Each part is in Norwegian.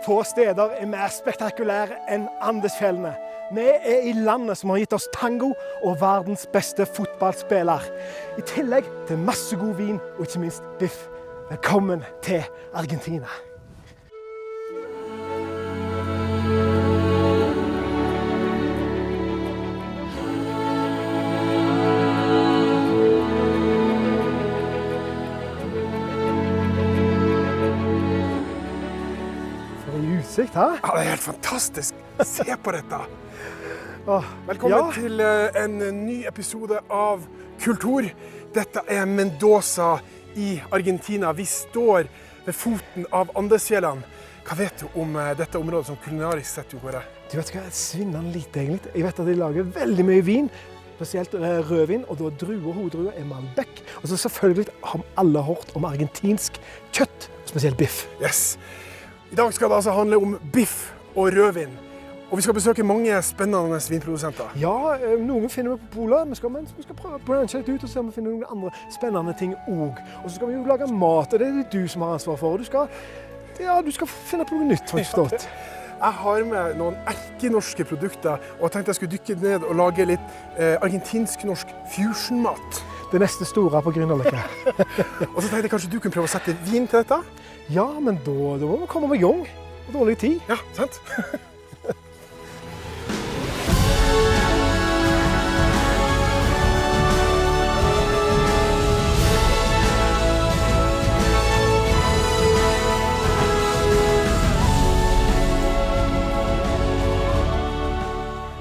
Få steder er mer spektakulære enn Andesfjellene. Vi er i landet som har gitt oss tango og verdens beste fotballspiller. I tillegg til masse god vin og ikke minst biff. Velkommen til Argentina. Utsikt, hæ? Ja, det er helt fantastisk. Se på dette. Velkommen til en ny episode av Kultur. Dette er Mendoza i Argentina. Vi står ved foten av Andesfjellene. Hva vet du om dette området som kulinarisk sett, Jo Kåre? Du vet hva, svinner litt egentlig. Jeg vet at de lager veldig mye vin, spesielt rødvin, og da hoveddruer er Malbec. Og så selvfølgelig har alle hørt om argentinsk kjøtt, spesielt biff. Yes. I dag skal det altså handle om biff og rødvin. Og vi skal besøke mange spennende vinprodusenter. Ja, noen finner vi på polet, men vi skal prøve å bransje litt ut og se om vi finner noen andre spennende ting også. Og så skal vi jo lage mat, og det er det du som har ansvar for. Du skal finne på noe nytt, har jeg forstått. Jeg har med noen erkenorske produkter, og jeg tenkte jeg skulle dykke ned og lage litt argentinsk-norsk fusionmat. Det neste store på Grünerløkka. Og så tenkte jeg kanskje du kunne prøve å sette vin til dette? Ja, men da må vi komme med gang. Dårlig tid. Ja, sant?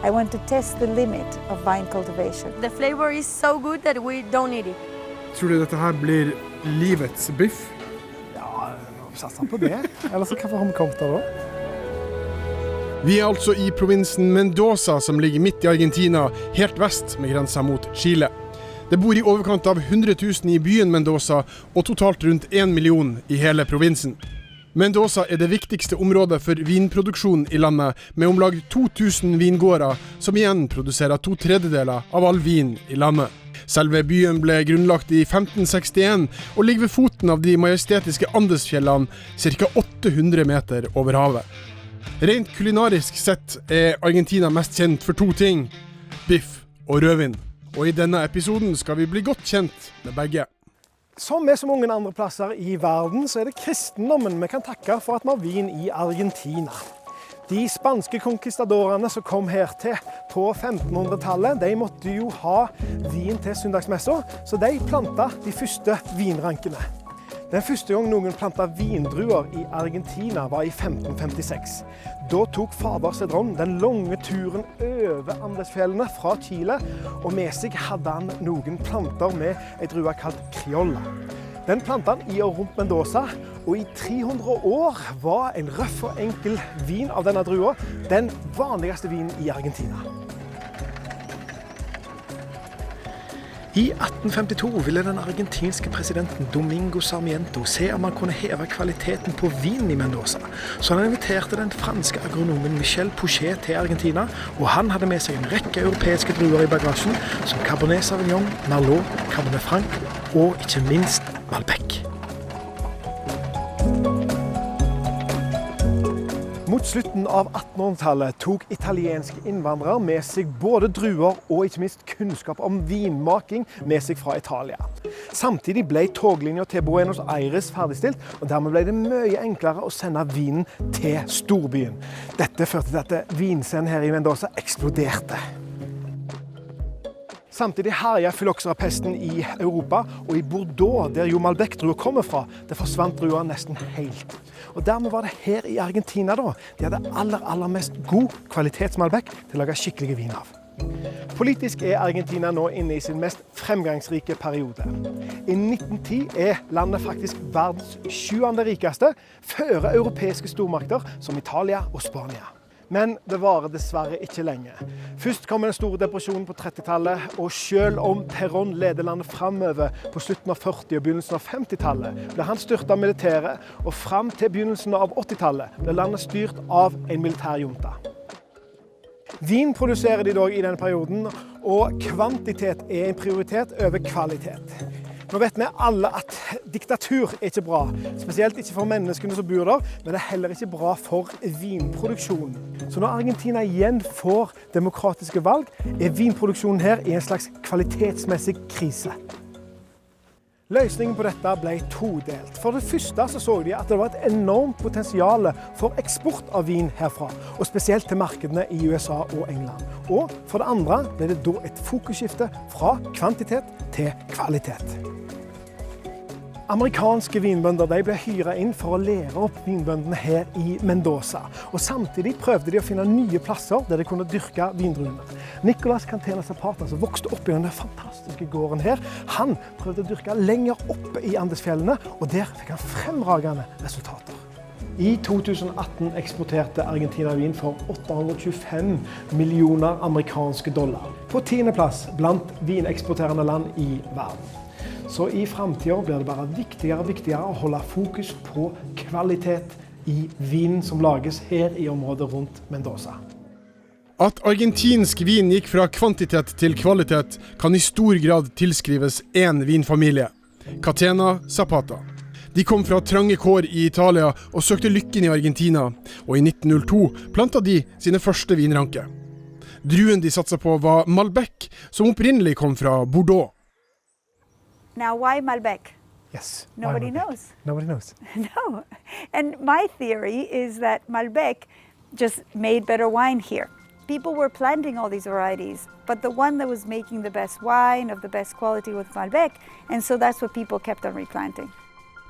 I want to test the limit of vine cultivation. The flavor is so good that we don't eat it. Tror du dette her blir livets biff? Ja, satser på det. Ellers hvorfor har vi kommet der da? Vi er altså i provinsen Mendoza, som ligger midt i Argentina, helt vest med grensa mot Chile. Det bor i overkant av 100 000 i byen Mendoza, og totalt rundt 1 million i hele provinsen. Mendoza er det viktigste området for vinproduksjon i landet, med om lag 2000 vingårder, som igjen produserer 2/3 av all vin i landet. Selve byen ble grunnlagt i 1561, og ligger ved foten av de majestetiske Andesfjellene, ca. 800 meter over havet. Rent kulinarisk sett er Argentina mest kjent for 2 ting: biff og rødvin. Og i denne episoden skal vi bli godt kjent med begge. Som med så mange andre plasser i verden, så er det kristendommen vi kan takke for at vi har vin i Argentina. De spanske konkistadorene som kom hertil på 1500-tallet, de måtte jo ha vin til søndagsmesser, så de plantet de første vinrankene. Den første gang noen plantet vindruer i Argentina var i 1556. Da tok fader Cedrón den lange turen over Andesfjellene fra Chile, og med seg hadde han noen planter med en drue kalt Criolla. Den plantet han i og rundt Mendoza, og i 300 år var en røff og enkel vin av denne drua den vanligste vinen i Argentina. I 1852 ville den argentinske presidenten Domingo Sarmiento se om han kunne heve kvaliteten på vinen i Mendoza. Så han inviterte den franske agronomen Michel Pouchet til Argentina, og han hadde med seg en rekke europeiske druer i bagasjen, som Cabernet Sauvignon, Merlot, Cabernet Franc og ikke minst Malbec. Mot slutten av 1800-tallet tok italienske innvandrere med seg både druer og ikke minst kunnskap om vinmaking med seg fra Italia. Samtidig ble toglinjen til Buenos Aires ferdigstilt, og dermed ble det mye enklere å sende vinen til storbyen. Dette førte til at vinscenen her i Mendoza eksploderte. Samtidig herjet fyllokserepesten i Europa, og i Bordeaux, der jo Malbec-druer kommer fra, det forsvant druer nesten helt. Og dermed var det her i Argentina da, de hadde aller mest god kvalitetsmalbec til å lage skikkelig vin av. Politisk er Argentina nå inne i sin mest fremgangsrike periode. I 1910 er landet faktisk verdens 7. rikeste, før europeiske stormakter som Italia og Spania. Men det varer dessverre ikke lenge. Først kom den store depresjonen på 30-tallet, og selv om Perón leder landet fremover på slutten av 40- og begynnelsen av 50-tallet, ble han styrtet av militæret, og frem til begynnelsen av 80-tallet ble landet styrt av en militærjunta. Vin produserer de dog i denne perioden, og kvantitet er en prioritet over kvalitet. Nå vet vi alle at diktatur er ikke bra, spesielt ikke for menneskene som bor der, men det er heller ikke bra for vinproduksjonen. Så når Argentina igjen får demokratiske valg, er vinproduksjonen her i en slags kvalitetsmessig krise. Løsningen på dette ble todelt. For det første så de at det var et enormt potensial for eksport av vin herfra, og spesielt til markedene i USA og England. Og for det andre ble det da et fokusskifte fra kvantitet til kvalitet. Amerikanske vinbønder ble hyret inn for å lære opp vinbøndene her i Mendoza. Og samtidig prøvde de å finne nye plasser der de kunne dyrke vindruene. Nicolás Cantena Zapata, som vokste opp i denne fantastiske gården her, han prøvde å dyrke lenger oppe i Andesfjellene, og der fikk han fremragende resultater. I 2018 eksporterte Argentina vin for 825 millioner amerikanske dollar. På 10. plass blant vineksporterende land i verden. Så i fremtiden blir det bare viktigere og viktigere å holde fokus på kvalitet i vinen som lages her i området rundt Mendoza. At argentinsk vin gikk fra kvantitet til kvalitet kan i stor grad tilskrives en vinfamilie, Catena Zapata. De kom fra trange kår i Italia og søkte lykken i Argentina, og i 1902 plantet de sine første vinranker. Druen de satset på var Malbec, som opprinnelig kom fra Bordeaux. Now, why Malbec? Yes. Nobody knows. Nobody knows. No. And my theory is that Malbec just made better wine here. People were planting all these varieties, but the one that was making the best wine of the best quality was Malbec, and so that's what people kept on replanting.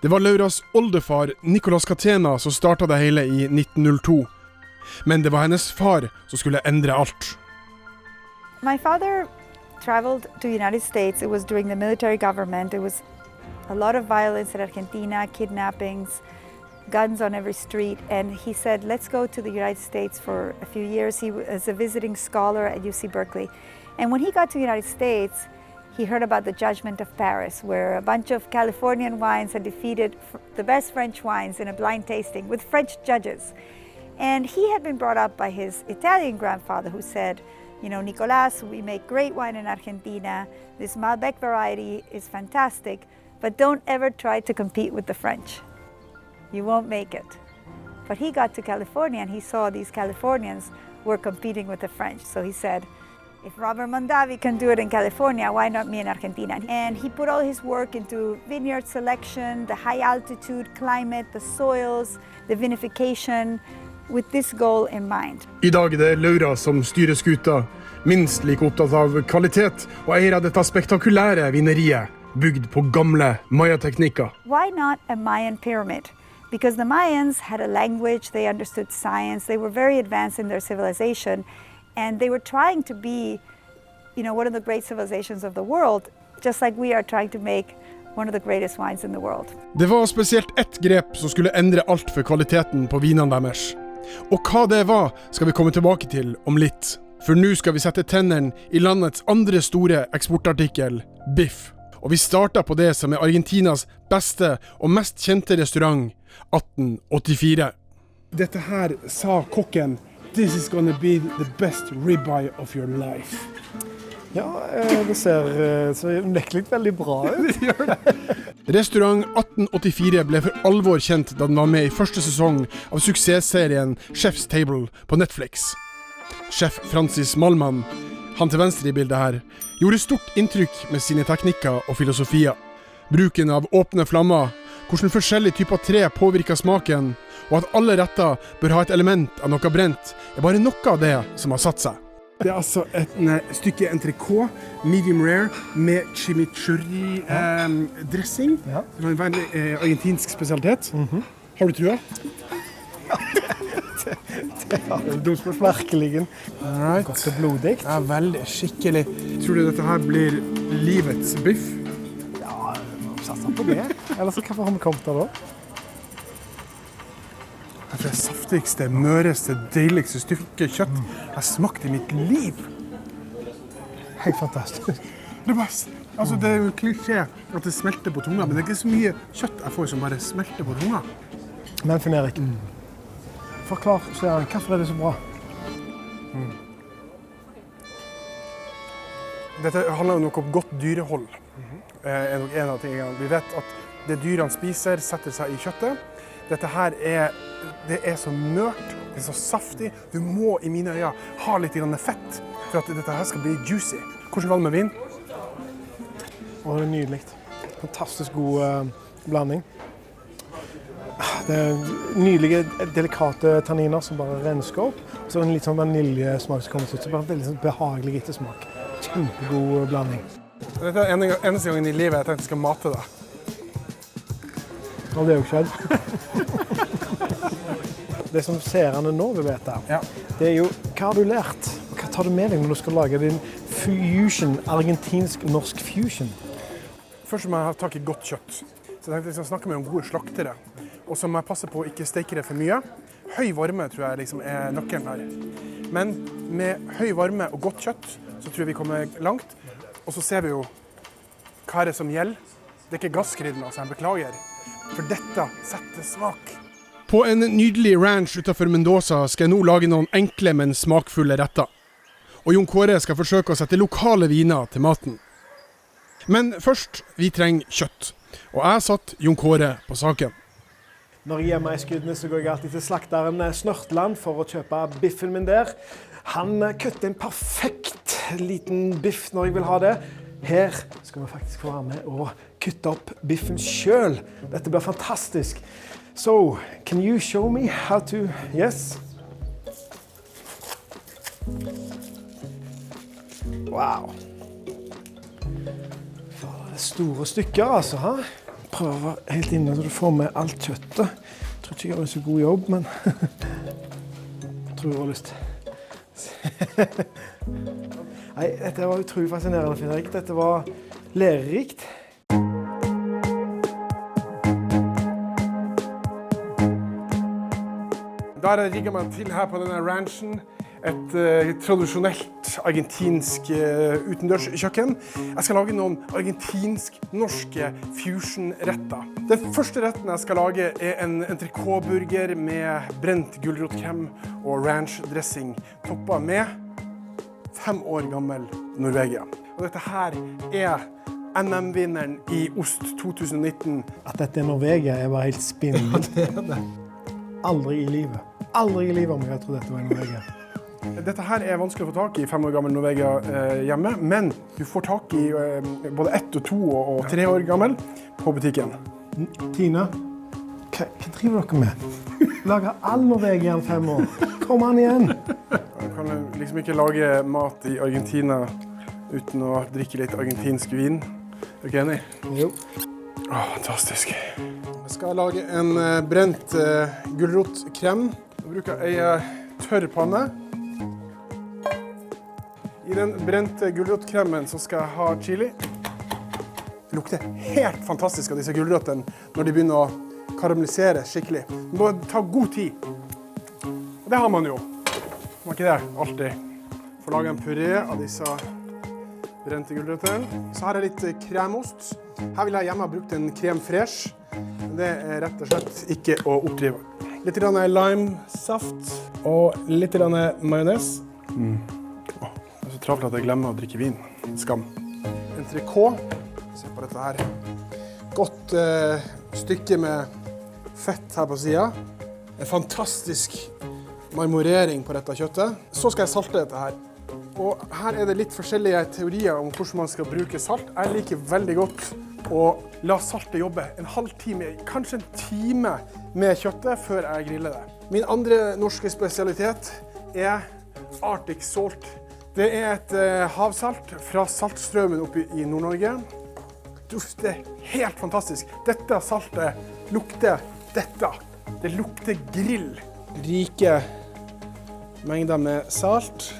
Det var Lauras oldefar, Nicolás Catena, som startet det hele i 1902. Men det var hennes far som skulle endre alt. My father traveled to the United States. It was during the military government. It was a lot of violence in Argentina, kidnappings, guns on every street. And he said, let's go to the United States for a few years. He was a visiting scholar at UC Berkeley. And when he got to the United States, he heard about the Judgment of Paris, where a bunch of Californian wines had defeated the best French wines in a blind tasting with French judges. And he had been brought up by his Italian grandfather who said, you know, Nicolás, we make great wine in Argentina. This Malbec variety is fantastic, but don't ever try to compete with the French. You won't make it. But he got to California and he saw these Californians were competing with the French. So he said, if Robert Mondavi can do it in California, why not me in Argentina? And he put all his work into vineyard selection, the high altitude climate, the soils, the vinification, with this goal in mind. I dag er det Laura som styrer skuta, minst like opptatt av kvalitet og eier av dette spektakulære vineriet, bygd på gamle Maya-teknikker. Why not a Mayan pyramid? Because the Mayans had a language, they understood science, they were very advanced in their civilization, and they were trying to be, you know, one of the great civilizations of the world, just like we are trying to make one of the greatest wines in the world. Det var spesielt ett grep som skulle endre alt for kvaliteten på vinene deres. Og hva det var, skal vi komme tilbake til om litt. For nå skal vi sette tennene i landets andre store eksportartikkel, biff. Og vi starter på det som er Argentinas beste og mest kjente restaurant, 1884. Dette her sa kokken, this is gonna be the best ribeye of your life. Ja, det ser unektelig veldig bra ut. Det gjør det. Restaurant 1884 ble for alvor kjent da den var med i første sesong av suksessserien Chef's Table på Netflix. Sjef Francis Malman, han til venstre i bildet her, gjorde stort inntrykk med sine teknikker og filosofier. Bruken av åpne flammer, hvordan forskjellige typer tre påvirker smaken, og at alle retter bør ha et element av noe brent, er bare noe av det som har satt seg. Det er altså et stykke entrecôte, medium rare, med chimichurri dressing. Ja. Det er en veldig argentinsk spesialitet. Har du trua? Det har du virkelig. Godt og blodig. Ja, veldig skikkelig. Tror du dette her blir livets biff? Ja, satser på det. Ellers hvorfor har vi kommet der da? Det er det saftigste, møreste, deiligste stykket kjøtt jeg har smakt i mitt liv. Helt fantastisk. Det er jo en klisjé at det smelter på tunga, men det er ikke så mye kjøtt jeg får som bare smelter på tunga. Men Finn Erik, forklar, Søren, hvorfor er det så bra? Dette handler jo noe om godt dyrehold. er nok en av tingene. Vi vet at det dyrene spiser setter seg i kjøttet. Dette her det er så mørt, det er så saftig. Du må i mine øyne ha litt fett for at dette her skal bli juicy. Hvordan var det med vin? Og det er nydelig. Fantastisk god blanding. Det er nydelige, delikate tanniner som bare rensker opp. Så en litt sånn vaniljesmak som kommer ut, så bare veldig sånn behagelig ettersmak. Kjempegod blanding. Dette er eneste gangen i livet jeg tenkte jeg skal mate deg. Og det er jo skjedd. Det som seerne nå vil vite, det er jo hva har du lært? Hva tar du med deg når du skal lage din fusion, argentinsk-norsk fusion? Først må jeg ha tak i godt kjøtt. Så jeg tenkte jeg skal snakke med gode slaktere. Og så må jeg passe på å ikke steke det for mye. Høy varme tror jeg er nøkkelen her. Men med høy varme og godt kjøtt, så tror jeg vi kommer langt. Og så ser vi jo hva er det som gjelder. Det er ikke gasskrydden, altså jeg beklager. For dette setter smak. På en nydelig ranch utenfor Mendoza skal jeg nå lage noen enkle, men smakfulle retter. Og Jon Kåre skal forsøke å sette lokale viner til maten. Men først, vi trenger kjøtt. Og jeg satt Jon Kåre på saken. Når jeg gjemmer i skuddene, så går jeg alltid til slakteren Snørtland for å kjøpe biffen min der. Han kutter en perfekt liten biff når jeg vil ha det. Her skal vi faktisk få være med og kutte opp biffen selv. Dette blir fantastisk. So, can you show me how to... Yes? Wow. Det er store stykker, altså. Ha? Prøv å være helt inne så du får med alt kjøttet. Jeg tror ikke jeg gjør en så god jobb, men... jeg tror jeg har lyst. Nei, dette var utrolig fascinerende, Finn-Erik. Dette var lærerikt. Da har jeg rigget meg til her på denne ranchen. Et tradisjonelt argentinsk utendørskjøkken. Jeg skal lage noen argentinsk-norske fusion-retter. Den første retten jeg skal lage er en entrecôte-burger med brent gulrotkrem og ranch-dressing, toppet med 5 år gammel Norvegia. Og dette her er NM-vinneren i Ost 2019. At dette er Norvegia er bare helt spinnende. Aldri i livet. Aldri i livet om jeg tror dette var Norvegia. Dette her er vanskelig å få tak i 5 år gammel Norvegia hjemme, men du får tak i både 1, 2 og 3 år gammel på butikken. Tina, hva driver dere med? Lager all Norvegia om 5 år. Kom an igjen! Jeg kan liksom ikke lage mat i Argentina uten å drikke litt argentinsk vin. Er du ikke enig? Jo. Fantastisk. Jeg skal lage en brent gulrotkrem. Jeg bruker en tørr panne. I den brente gulrotkremen så skal jeg ha chili. Det lukter helt fantastisk av disse gulrotene når de begynner å karamellisere skikkelig. Du må ta god tid. Og det har man jo. Må ikke det alltid. Får lage en puré av disse brente gulrotene. Så har jeg litt kremost. Her vil jeg hjemme ha brukt en crème fraîche. Det er rett og slett ikke å oppdrive. Litt limesaft og litt majones. Det er så travlt at jeg glemmer å drikke vin. Skam. Entrecôte. Se på dette her. Godt stykke med fett her på siden. En fantastisk marmorering på dette kjøttet. Så skal jeg salte dette her. Og her er det litt forskjellige teorier om hvordan man skal bruke salt. Jeg liker veldig godt å la saltet jobbe en halv time, kanskje en time med kjøttet før jeg griller det. Min andre norske spesialitet er Arctic Salt. Det er et havsalt fra Saltstraumen oppe i Nord-Norge. Dufter helt fantastisk. Dette saltet lukter dette. Det lukter grill. Rike mengder med salt.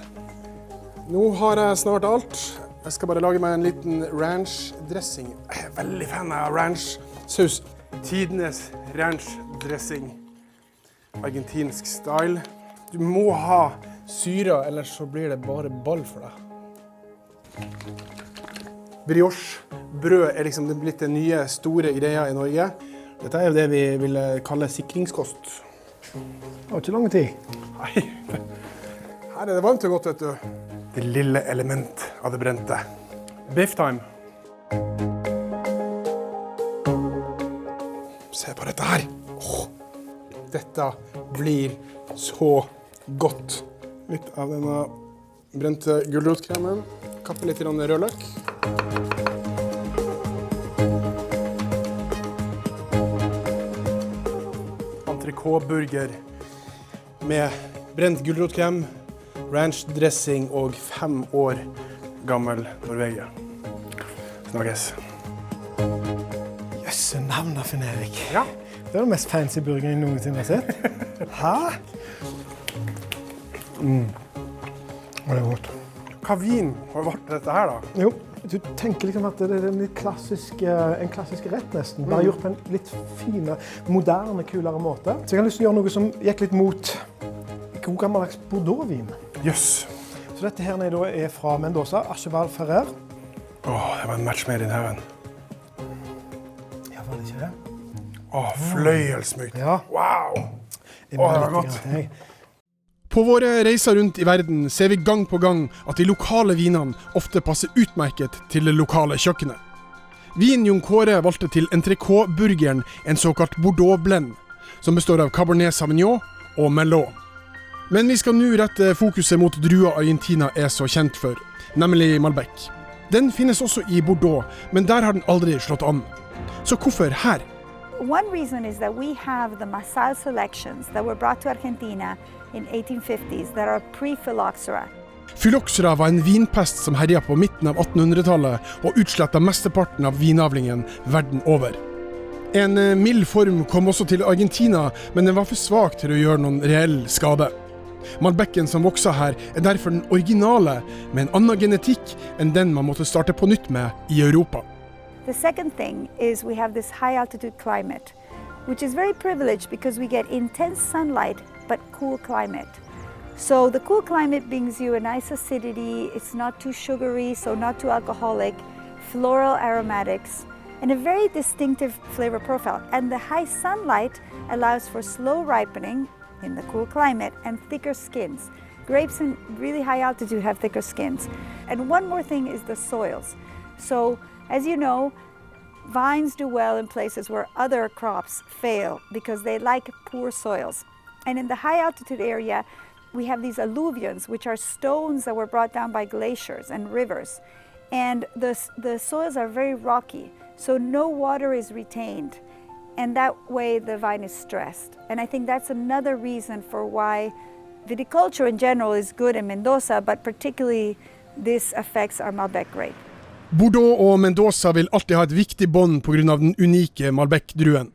Nå har jeg snart alt. Jeg skal bare lage meg en liten ranch-dressing. Jeg er veldig fan av ranch-saus. Tidenes ranch-dressing. Argentinsk style. Du må ha syre, ellers så blir det bare ball for deg. Brioche-brød er liksom blitt den nye store greia i Norge. Dette er jo det vi vil kalle sikringskost. Det var ikke lang tid. Nei, her er det varmt og godt, vet du. Det lille element av det brente. Biff time. Se på dette her. Dette blir så godt. Litt av denne brente gulrotkremen. Kappe litt rødløk. Entrecôte-burger med brent gulrotkrem, ranch-dressing og 5 år gammel Norvegia. Snakkes. Jøsse navn da, Finn-Erik. Ja. Det er den mest fancy burgeren jeg noensinne har sett. Hæ? Og det er godt. Hva vin har vært dette her da? Jo, du tenker liksom at det er en klassisk rett nesten. Bare gjort på en litt finere, moderne, kulere måte. Så jeg har lyst til å gjøre noe som gikk litt mot god gammeldags Bordeaux-vin. Jøss. Så dette her da er fra Mendoza, Archeval Ferrer. Det var en match mer in heaven. Ja, var det ikke det? Fløyelsmykt. Ja. Wow! Det var godt. På våre reiser rundt i verden ser vi gang på gang at de lokale vinene ofte passer utmerket til det lokale kjøkkenet. Vin Jon Kåre valgte til Entrecôte-burgeren en såkalt Bordeaux-blend, som består av Cabernet Sauvignon og Merlot. Men vi skal nå rette fokuset mot drua Argentina er så kjent for, nemlig Malbec. Den finnes også i Bordeaux, men der har den aldri slått an. Så hvorfor her? One reason is that we have the Masal selections that were brought to Argentina in 1850s that are pre-phylloxera. Phylloxera var en vinpest som herja på midten av 1800-tallet og utsletta mesteparten av vinavlingen verden over. En mild form kom også til Argentina, men den var for svak til å gjøre noen reell skade. Malbecen som vokser her er derfor den originale, med en annen genetikk enn den man måtte starte på nytt med i Europa. The second thing is we have this high altitude climate, which is very privileged because we get intense sunlight but cool climate. So the cool climate brings you a nice acidity, it's not too sugary, so not too alcoholic, floral aromatics, and a very distinctive flavor profile. And the high sunlight allows for slow ripening in the cool climate and thicker skins. Grapes in really high altitude have thicker skins. And one more thing is the soils. So, as you know, vines do well in places where other crops fail because they like poor soils. And in the high altitude area, we have these alluvions, which are stones that were brought down by glaciers and rivers. And the soils are very rocky, so no water is retained. And that way the vine is stressed. And I think that's another reason for why viticulture in general is good in Mendoza, but particularly this affects our Malbec grape. Bordeaux og Mendoza vil alltid ha et viktig bånd på grunn av den unike Malbec-druen.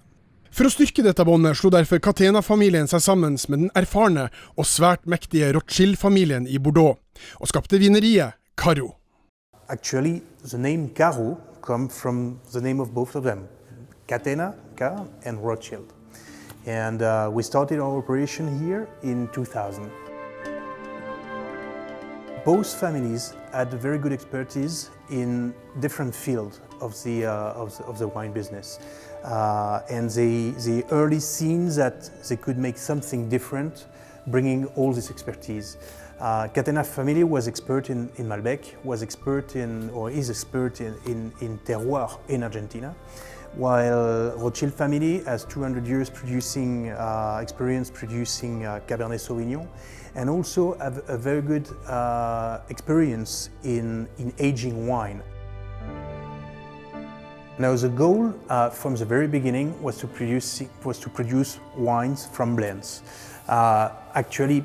For å styrke dette båndet slo derfor Catena-familien seg sammen med den erfarne og svært mektige Rothschild-familien i Bordeaux, og skapte vineriet Caro. Actually, the name Caro comes from the name of both of them, Catena, Car, and Rothschild. And we started our operation here in 2000. Both families had very good expertise in different fields of the wine business. And they early seen that they could make something different, bringing all this expertise. Catena family was expert in Malbec, is expert in terroir in Argentina, while Rothschild family has 200 years producing experience producing Cabernet Sauvignon, and also have a very good experience in aging wine. Now the goal from the very beginning was to produce wines from blends. Actually,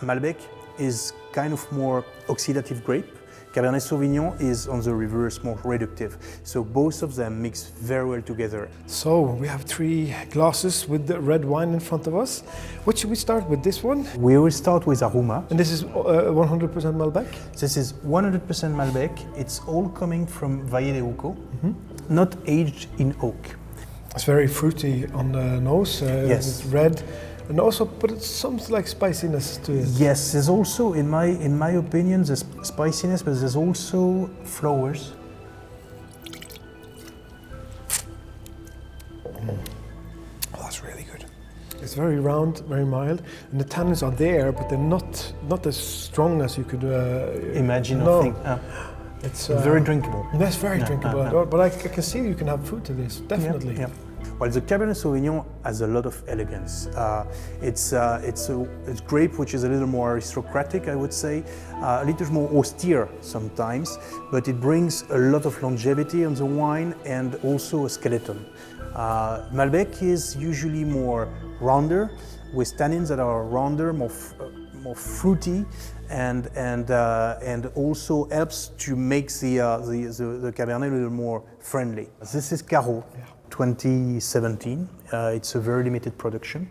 Malbec is kind of more oxidative grape. Cabernet Sauvignon is on the reverse, more reductive. So both of them mix very well together. So we have 3 glasses with the red wine in front of us. What should we start with? This one? We will start with Aroma. And this is 100% Malbec? This is 100% Malbec. It's all coming from Valle de Uco, not aged in oak. It's very fruity on the nose. Yes. It's red. And also, but it's something like spiciness to it. Yes, there's also, in my opinion, there's spiciness, but there's also flowers. Oh, that's really good. It's very round, very mild, and the tannins are there, but they're not as strong as you could imagine. No. Or think. It's very drinkable. Yes, very drinkable. yeah. But I can see you can have food to this, definitely. Yeah. Well, the Cabernet Sauvignon has a lot of elegance. It's grape which is a little more aristocratic, I would say, a little more austere sometimes, but it brings a lot of longevity on the wine and also a skeleton. Malbec is usually more rounder, with tannins that are rounder, more fruity, and also helps to make the Cabernet a little more friendly. This is Caro. 2017. It's a very limited production.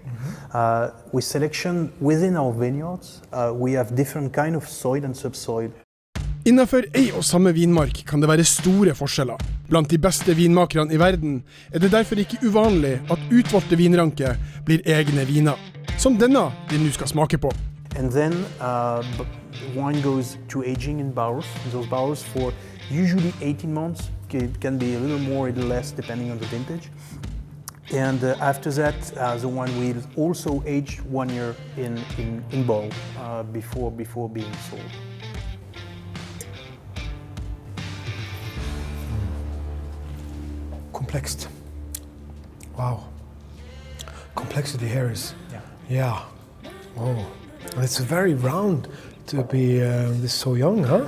With selection within our vineyards, we have different kind of soil and subsoil. Innenfor ei og samme vinmark kan det være store forskjeller. Blant de beste vinmakerne i verden det derfor ikke uvanlig at utvalgte vinranker blir egne viner, som denne vi nå skal smake på. And then wine goes to aging in barrels. Those barrels for usually 18 months. It can be a little more, a little less, depending on the vintage. And after that, the wine will also age 1 year in barrel before being sold. Complex. Wow. Complexity here is. Yeah. Oh. And it's very round to be this so young, huh?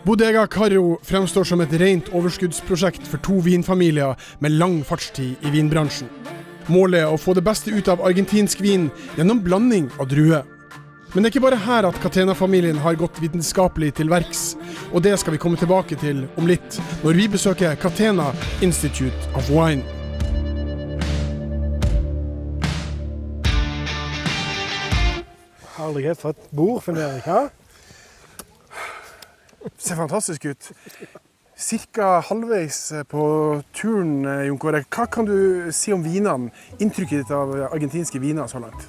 Bodega Caro fremstår som et rent overskuddsprosjekt for 2 vinfamilier med lang fartstid i vinbransjen. Målet å få det beste ut av argentinsk vin gjennom blanding av druer. Men det ikke bare her at Catena-familien har gått vitenskapelig til verks, og det skal vi komme tilbake til om litt når vi besøker Catena Institute of Wine. Herlighet for et bord, finner jeg, hæ? Ser fantastisk ut. Cirka halvveis på turen, Jon Kåre. Hva kan du si om vinene? Inntrykket ditt av argentinske viner så langt?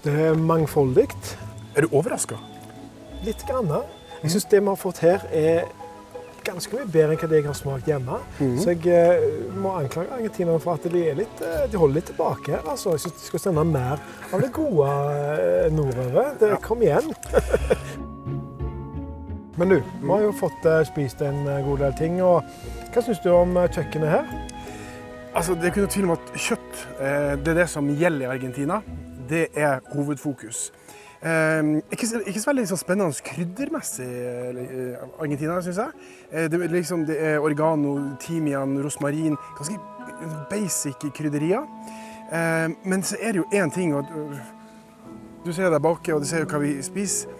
Det mangfoldigt. Du overrasket? Litt grann. Jeg synes det vi har fått her ganske mye bedre enn hva jeg har smakt hjemme. Så jeg må anklage argentinerne for at de holder litt tilbake her. Altså. Jeg synes de skal sende mer av det gode nordover. Kom igjen! Men du, vi har jo fått spist en god del ting, og hva synes du om kjøkkenet her? Altså, det er ikke noe tvil om at kjøtt, det det som gjelder i Argentina. Det hovedfokus. Ikke så veldig så spennende kryddermessig Argentina, synes jeg. Det oregano, timian, rosmarin, ganske basic krydderier. Men så det jo en ting, og du ser der bak, og du ser jo hva vi spiser.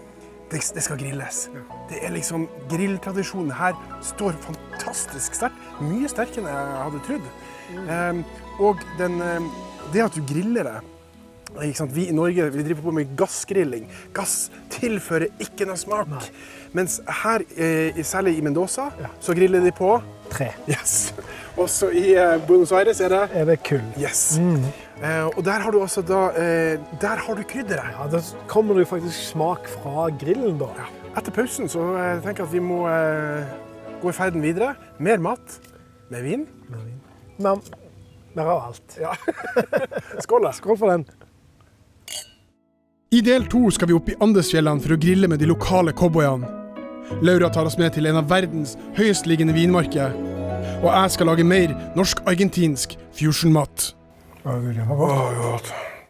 Det skal grilles. Det liksom grilltradisjonen her står fantastisk sterkt. Mye sterkere enn jeg hadde trodd. Og det at du griller det, ikke sant? Vi i Norge vi driver på med gassgrilling. Gass tilfører ikke noe smak. Mens her, særlig i Mendoza, så griller de på tre. Yes. Også i Buenos Aires det kull. Yes. Og der har du også der har du krydderet. Ja, da kommer det jo faktisk smak fra grillen da. Ja. Etter pausen så tenker jeg at vi må gå i ferden videre. Mer mat, med vin. Men mer av alt. Ja. Skål da. Skål for den. I del 2 skal vi opp i Andesfjellene for å grille med de lokale cowboyene. Laura tar oss med til en av verdens høyestliggende vinmarker. Og jeg skal lage mer norsk-argentinsk fusionmat. Det var godt.